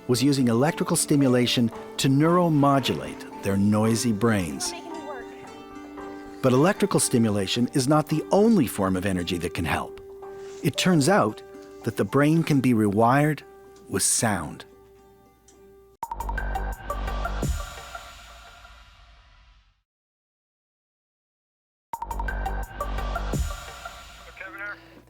was using electrical stimulation to neuromodulate their noisy brains. But electrical stimulation is not the only form of energy that can help. It turns out that the brain can be rewired with sound.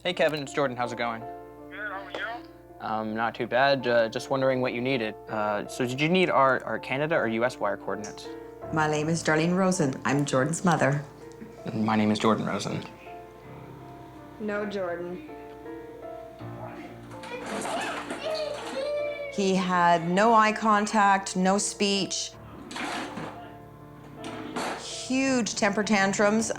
Hey Kevin, it's Jordan. How's it going? Good, how are you? Not too bad. Just wondering what you needed. So did you need our Canada or US wire coordinates? My name is Darlene Rosen. I'm Jordan's mother. My name is Jordan Rosen. No, Jordan. He had no eye contact, no speech, huge temper tantrums.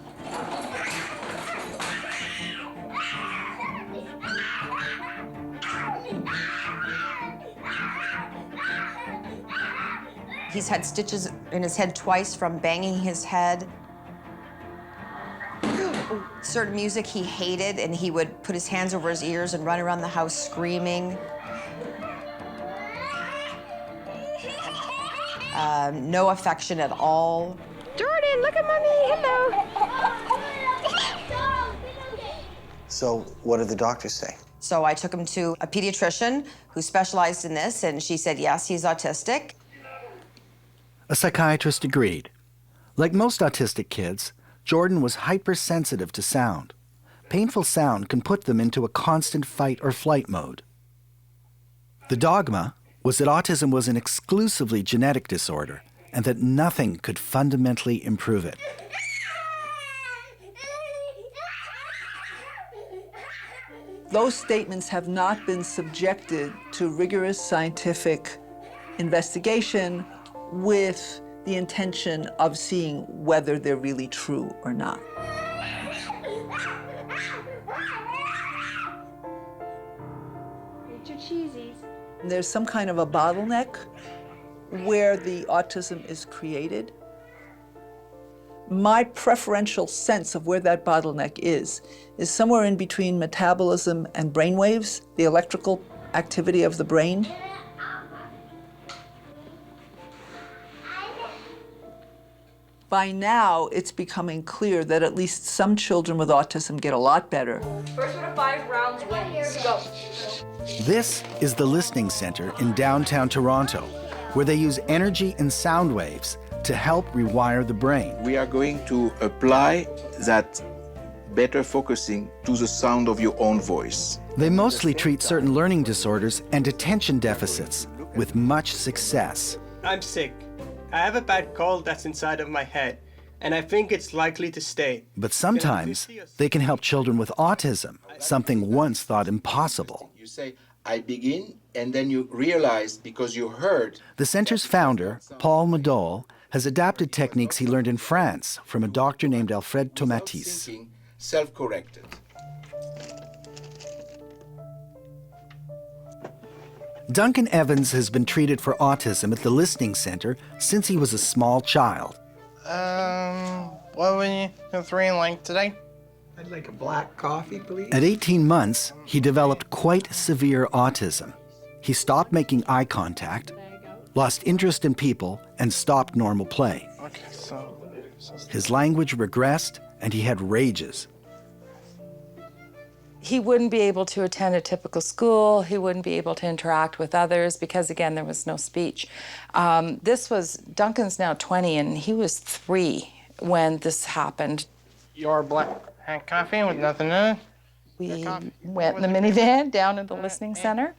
He's had stitches in his head twice from banging his head. Certain music he hated, and he would put his hands over his ears and run around the house screaming. No affection at all. Jordan, look at mommy. Hello. So what did the doctors say? So I took him to a pediatrician who specialized in this, and she said, yes, he's autistic. A psychiatrist agreed. Like most autistic kids, Jordan was hypersensitive to sound. Painful sound can put them into a constant fight or flight mode. The dogma was that autism was an exclusively genetic disorder and that nothing could fundamentally improve it. Those statements have not been subjected to rigorous scientific investigation with the intention of seeing whether they're really true or not. Eat your cheesies. There's some kind of a bottleneck where the autism is created. My preferential sense of where that bottleneck is somewhere in between metabolism and brain waves, the electrical activity of the brain. By now, it's becoming clear that at least some children with autism get a lot better. First one to 5 rounds wins. Go. This is the Listening Center in downtown Toronto, where they use energy and sound waves to help rewire the brain. We are going to apply that better focusing to the sound of your own voice. They mostly treat certain learning disorders and attention deficits with much success. I'm sick. I have a bad cold that's inside of my head, and I think it's likely to stay. But sometimes they can help children with autism, something once thought impossible. You say, I begin, and then you realize because you heard. The center's founder, Paul Madol, has adapted techniques he learned in France from a doctor named Alfred Tomatis. Self-corrected. Duncan Evans has been treated for autism at the Listening Center since he was a small child. What would you do 3 like today? I'd like a black coffee, please. At 18 months, he developed quite severe autism. He stopped making eye contact, lost interest in people, and stopped normal play. Okay, so His language regressed, and he had rages. He wouldn't be able to attend a typical school. He wouldn't be able to interact with others because, again, there was no speech. Duncan's now 20, and he was 3 when this happened. your black coffee with nothing in it? We went in the minivan down to the listening center,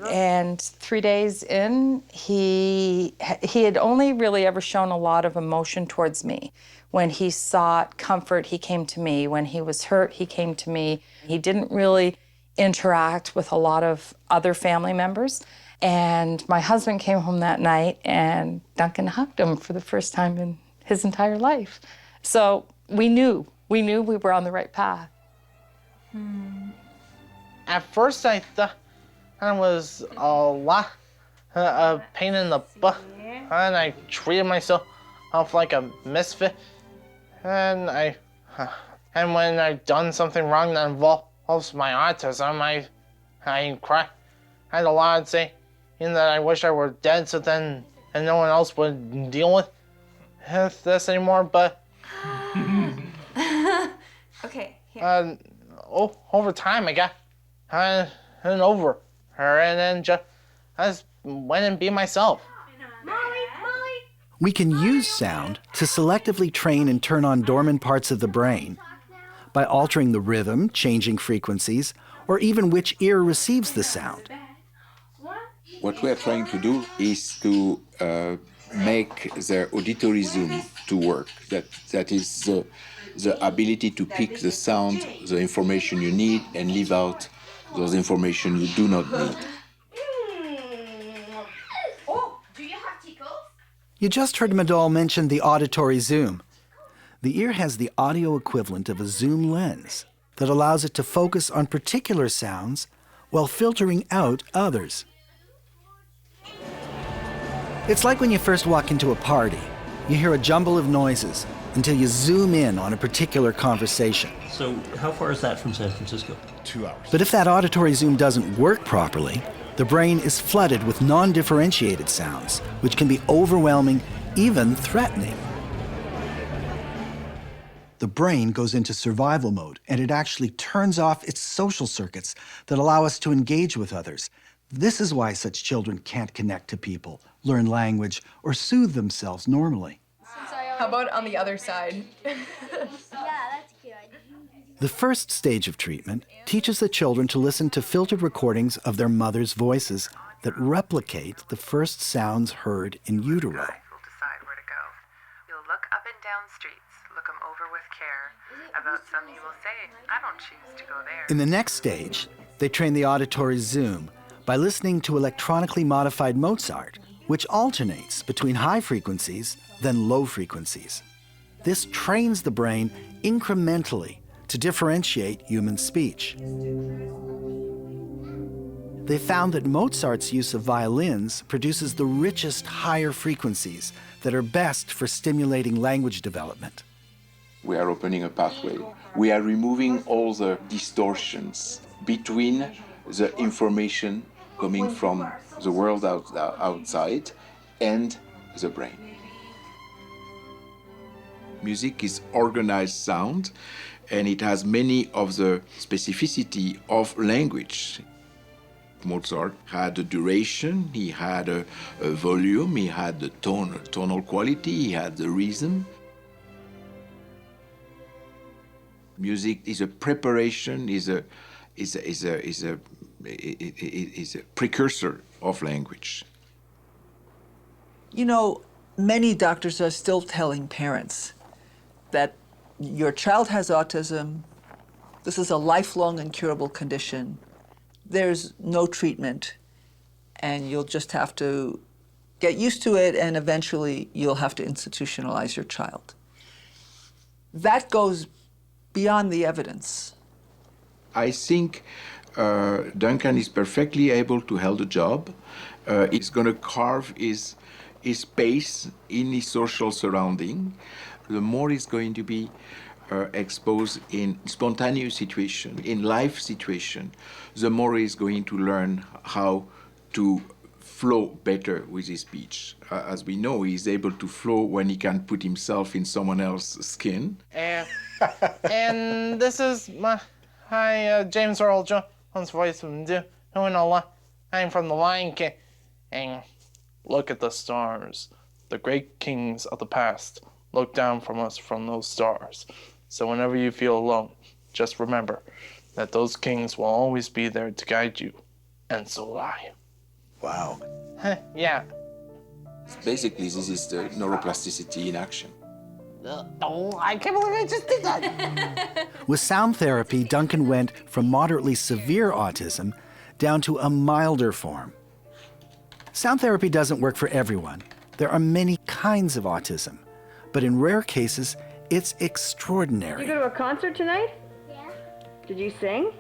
and 3 days in, he had only really ever shown a lot of emotion towards me. When he sought comfort, he came to me. When he was hurt, he came to me. He didn't really interact with a lot of other family members. And my husband came home that night, and Duncan hugged him for the first time in his entire life. So we knew we were on the right path. At first, I thought it was a lot of pain in the butt, and I treated myself like a misfit. And when I've done something wrong that involves my autism, I cried. I had a lot to say, and that I wish I were dead so then and no one else would deal with this anymore, but Okay, here. over time I got over her and then I just went and be myself. Molly! We can use sound to selectively train and turn on dormant parts of the brain by altering the rhythm, changing frequencies, or even which ear receives the sound. What we are trying to do is to make the auditory zoom to work. That is the ability to pick the sound, the information you need, and leave out those information you do not need. Oh, do you have tickles? You just heard Madol mention the auditory zoom. The ear has the audio equivalent of a zoom lens that allows it to focus on particular sounds while filtering out others. It's like when you first walk into a party. You hear a jumble of noises until you zoom in on a particular conversation. So how far is that from San Francisco? 2 hours. But if that auditory zoom doesn't work properly, the brain is flooded with non-differentiated sounds, which can be overwhelming, even threatening. The brain goes into survival mode, and it actually turns off its social circuits that allow us to engage with others. This is why such children can't connect to people, learn language, or soothe themselves normally. How about on the other side? Yeah, that's good. The first stage of treatment teaches the children to listen to filtered recordings of their mother's voices that replicate the first sounds heard in utero. Will decide where to go. You'll look up and down streets, look them over with care. About some you will say, I don't choose to go there. In the next stage, they train the auditory zoom by listening to electronically modified Mozart, which alternates between high frequencies then low frequencies. This trains the brain incrementally to differentiate human speech. They found that Mozart's use of violins produces the richest higher frequencies that are best for stimulating language development. We are opening a pathway. We are removing all the distortions between the information coming from the world outside and the brain. Music is organized sound, and it has many of the specificity of language. Mozart had a duration, he had a volume, he had the tonal quality, he had the rhythm. Music is a preparation, is a precursor of language. You know, many doctors are still telling parents that your child has autism, this is a lifelong incurable condition, there's no treatment, and you'll just have to get used to it, and eventually you'll have to institutionalize your child. That goes beyond the evidence. I think Duncan is perfectly able to hold a job. He's going to carve his space in his social surrounding. The more he's going to be exposed in spontaneous situation, in life situation, the more he's going to learn how to flow better with his speech. As we know, he's able to flow when he can put himself in someone else's skin. And this is my James Earl Jones voice from doing a lot. I'm from the Lion King. And look at the stars. The great kings of the past look down from us from those stars. So whenever you feel alone, just remember that those kings will always be there to guide you. And so will I. Wow. Yeah. Basically, this is the neuroplasticity in action. Oh, I can't believe I just did that. With sound therapy, Duncan went from moderately severe autism down to a milder form. Sound therapy doesn't work for everyone. There are many kinds of autism, but in rare cases, it's extraordinary. Did you go to a concert tonight? Yeah. Did you sing?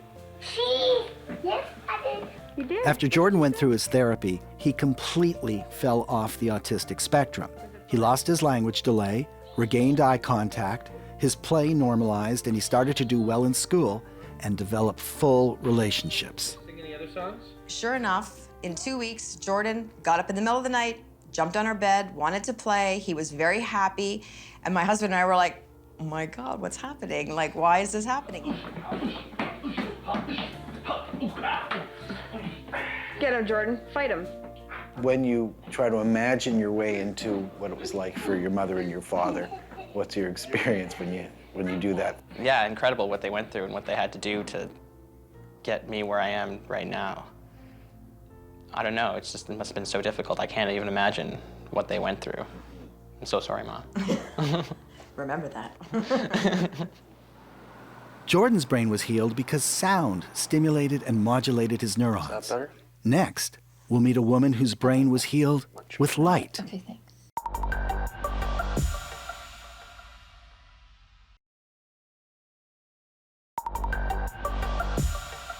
Yes, I did. You did? After Jordan went through his therapy, he completely fell off the autistic spectrum. He lost his language delay, regained eye contact, his play normalized, and he started to do well in school and develop full relationships. Sing any other songs? Sure enough, In 2 weeks, Jordan got up in the middle of the night, jumped on our bed, wanted to play. He was very happy. And my husband and I were like, oh my God, what's happening? Like, why is this happening? Get him, Jordan. Fight him. When you try to imagine your way into what it was like for your mother and your father, what's your experience when you do that? Yeah, incredible what they went through and what they had to do to get me where I am right now. I don't know, it must have been so difficult. I can't even imagine what they went through. I'm so sorry, Mom. Remember that. Jordan's brain was healed because sound stimulated and modulated his neurons. Is that better? Next, we'll meet a woman whose brain was healed with light. Okay, thanks.